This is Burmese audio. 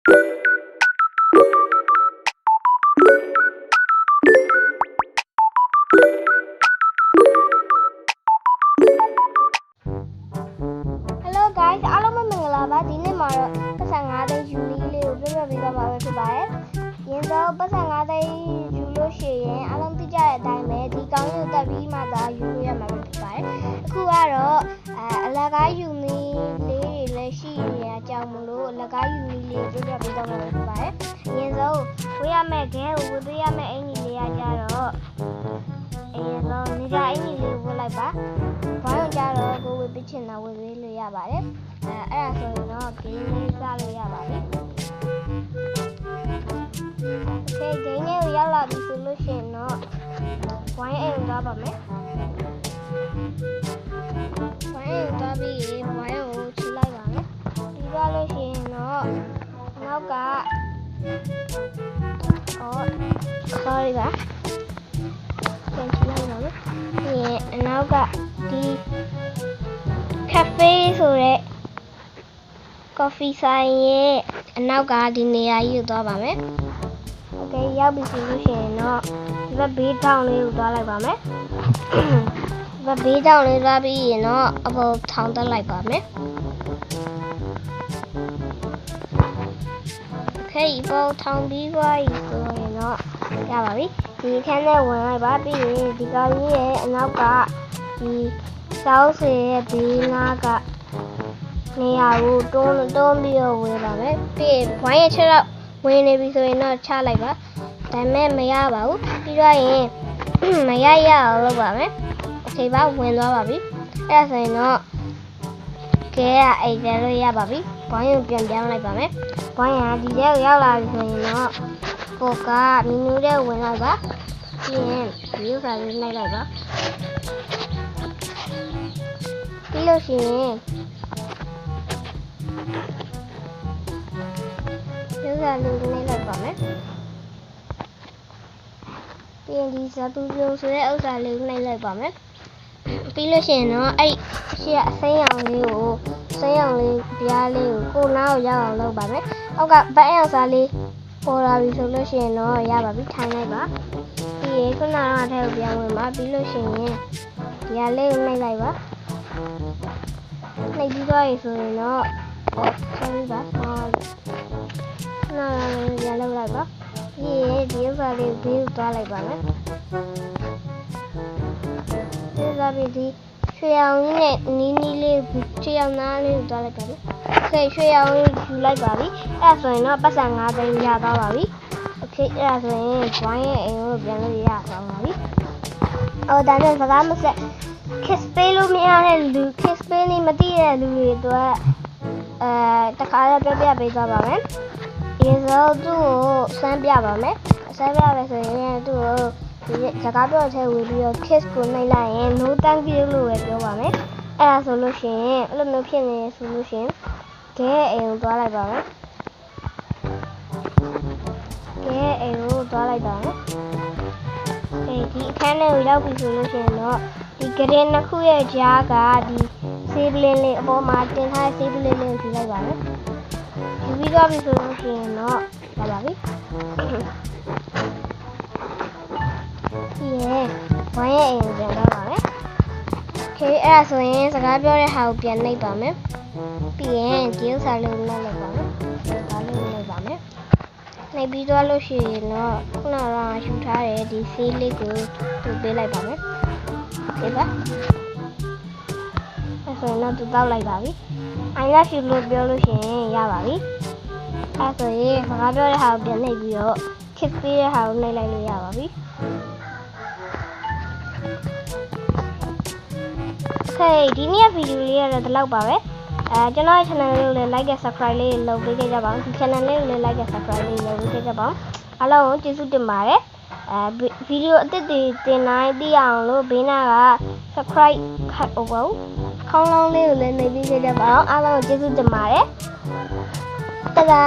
Hello guys, အားလုံးပဲမင်္ဂလာပါဒီနေ့မှာတော့ပတ်စံ9သိန်းယူနီလေးကိုပြောပြပေးသွားမှာဖြစ်ပါတယ်။ရင်တော့ပတ်စံ9သိန်းယူလို့ရှိရင်အားလုံးသိကြတဲ့အတိုင်းပဲဒီကောင်းကြီးကိုတက်ပြီးမှသာယူလို့ရမှာဖြစ်ပါတယ်။အခုကတော့အလကားယူနီလေးတွေလည်းရှိနေအကြောင်းမလို့အလကားယူနီလေးကိုပြောပြပေးသွားမှာဖြစ်ပါတယ်။ရင်ဆုံးဝေးရမယ့်ခဲကိုဝေးပေးရမယ့်အင်ကြီးလေးကကြတော့ရင်ဆုံးနေကြအင်ကြီးလေးဝေးလိုက်ပါ။ဘာလို့ကြတော့ကိုဝေးပေးချင်တာဝေးပေးလို့ရပါတယ်။အဲ့ဒါဆိုရင်တော့ဂိမ်းလေးစလို့ရပါပြီ။ Okay ဂိမ်းလေးကိုရောက်လာပြီဆိုလို့ရှိရင်တော့ဝိုင်းအိမ်သွားပါမယ်။ဝိုင်းအိမ်သွားပြီးဝိုင်းကိုချိလိုက်ပါမယ်။ပြီးသွားလို့ရှိရင်တော့နောက်ကsorry ပါပြန်ချိလိုက်ပါမယ်။ပြီးရင်အနောက်ကဒီcafe ဆိုတဲ့ coffee ဆိုင်ရဲ့အနောက်ကဒီနေရာကြီးကိုသွားပါမယ်။ Okay ရောက်ပြီဆိုလို့ရှိရင်တော့ဒီဘက်ဘေးထောင်လေးကိုသွားလိုက်ပါမယ်။ဒီဘက်ဘေးထောင်လေးသွားပြီးရင်တော့အပေါ်ထောင်တက်လိုက်ပါမယ်။ Okay ပေါ်ထောင်ပြီးသွားပြီဆိုရင်တော့ရပါပြီ။ဒီခန်းထဲဝင်လိုက်ပါပြီးရင်ဒီကောင်ကြီးရဲ့အနောက်ကဒီစောင်းစေရဲ့ဘေးနားကနေရာကိုတွန်းပြီးတော့ဝေးပါမယ်ပြီးရင်ဝိုင်းရဲ့ချက်တော့ဝင်နေပြီဆိုရင်တော့ချလိုက်ပါဒါပေမဲ့မရပါဘူးပြီးတော့ရင်မရအောင်လုပ်ပါမယ်โอเคပါဝင်သွားပါပြီအဲ့ဒါဆိုရင်တော့ကဲအိတ်တယ်လို့ရပါပြီဝိုင်းကိုပြန်ပြောင်းလိုက်ပါမယ်ဝိုင်းကဒီထဲကိုရောက်လာပြီဆိုရင်တော့ကိုကမီနူးထဲဝင်လိုက်ပါပြီးရင်ဒီဥစ္စာလေးနှိုက်လိုက်ပါပြီးလို့ရှိရင်ဒီဥစ္စာလေးနှိုက်လိုက်ပါမယ်ပြီးရင်ဒီဇာတူပြုံဆိုတဲ့ဥစ္စာလေးနှိုက်လိုက်ပါမယ်ပြီးလို့ရှိရင်တော့အဲ့ရှေ့အစိမ်းရောင်လေးကိုစိမ်းရောင်လေးပြားလေးကိုနားကိုရောက်အောင်လုပ်ပါမယ်အောက်ကဘက်အောင်စားလေးပေါ်လာပြီဆိုလို့ရှိရင်တော့ရပါပြီထိုင်လိုက်ပါပြီးရင်ခုနကအထက်ကိုပြန်ဝင်ပါပြီးလို့ရှိရင်ဒီဟာလေးကိုနှိုက်လိုက်ပါနှိုက်ပြီးသွားပြီဆိုရင်တော့sorry ပါနော်ပြန်လုပ်လိုက်ပါပြီးရင်ဒီဥစ္စာလေးကိုဘေးကိုသွားလိုက်ပါမယ်ဒီဥစ္စာပြီးဒီရွှေရောင်ကြီးနဲ့နီးလေးရွှေရောင်သားလေးကိုသွားလိုက်ပါပြီokay ရွှေရောင်ယူလိုက်ပါပြီအဲ့ဒါဆိုရင်တော့ပတ်စံ9သိန်းရသွားပါပြီ okay အဲ့ဒါဆိုရင်ဝိုင်းရဲ့အိမ်ကိုပြန်လို့ရသွားပါပြီဒါနဲ့စကားမဆက် kiss ပေးလို့မရတဲ့လူ kiss ပေးနေမသိတဲ့လူတွေအတွက်တခါတော့ပြောပြပေးသွားပါမယ်ဒီဆိုသူ့ကိုစမ်းပြပါမယ်စမ်းပြမယ်ဆိုရင်သူ့ကိုဒီစကားပြောတဲ့ဝေပြီးတော့ kiss ကိုနှိပ်လိုက်ရင် no thank you လို့ပဲပြောပါမယ်အဲ့ဒါဆိုလို့ရှိရင်အဲ့လိုမျိုးဖြစ်နေဆိုလို့ရှိရင်ကဲအိမ်ကိုသွားလိုက်ပါမယ်ကဲအိမ်ကိုသွားလိုက်ပါမယ်ဒီအခန်းထဲကိုရောက်ပြီဆိုလို့ရှိရင်တော့ဒီဂရင်နှစ်ခုရဲ့ကြားကဒီဆေးပလင်းလေးအပေါ်မှာတင်ထားတဲ့ဆေးပလင်းလေးကိုယူလိုက်ပါမယ်ယူပြီးသွားပြီဆိုလို့ရှိရင်တော့ရပါပြီဒီရဲ့ဝိုင်းရဲ့အိမ်ကိုပြန်သွားပါမယ်okay အဲ့ဒါဆိုရင်စကားပြောတဲ့ဟာကိုပြန်နှိပ်ပါမယ်ပြီးရင်ဒီဥစ္စာလေးကိုနှိပ်လိုက်ပါမယ်ဒါလေးကိုနှိပ်ပါမယ်နှိပ်ပြီးသွားလို့ရှိရင်တော့ခုနကယူထားတဲ့ဒီဆေးလေးကိုသူ့ပေးလိုက်ပါမယ်okay ပါအဲ့ဆိုရင်တော့သူတောက်လိုက်ပါပြီ I love you လို့ပြောလို့ရှိရင်ရပါပြီအဲ့ဆိုရင်စကားပြောတဲ့ဟာကိုပြန်နှိပ်ပြီးတော့ kiss ပေးတဲ့ဟာကိုနှိပ်လိုက်လို့ရပါပြီOkay ဒီနေ့ဗီဒီယိုလေးကတော့ဒီလောက်ပါပဲကျွန်တော်ရဲ့ channel လေးကိုလည်း like နဲ့ subscribe လေးလုပ်ပေးကြပါဦးဒီ channel လေးကိုလည်း like နဲ့ subscribe လေးလုပ်ပေးကြပါဦးအားလုံးကိုကျေးဇူးတင်ပါတယ်ဗီဒီယိုအသစ်တွေတင်တိုင်းသိအောင်လို့ဘေးနားက subscribe ခေါင်းလုံးလေးကိုလည်းနှိပ်ပေးကြပါဦးအားလုံးကိုကျေးဇူးတင်ပါတယ်တဒါ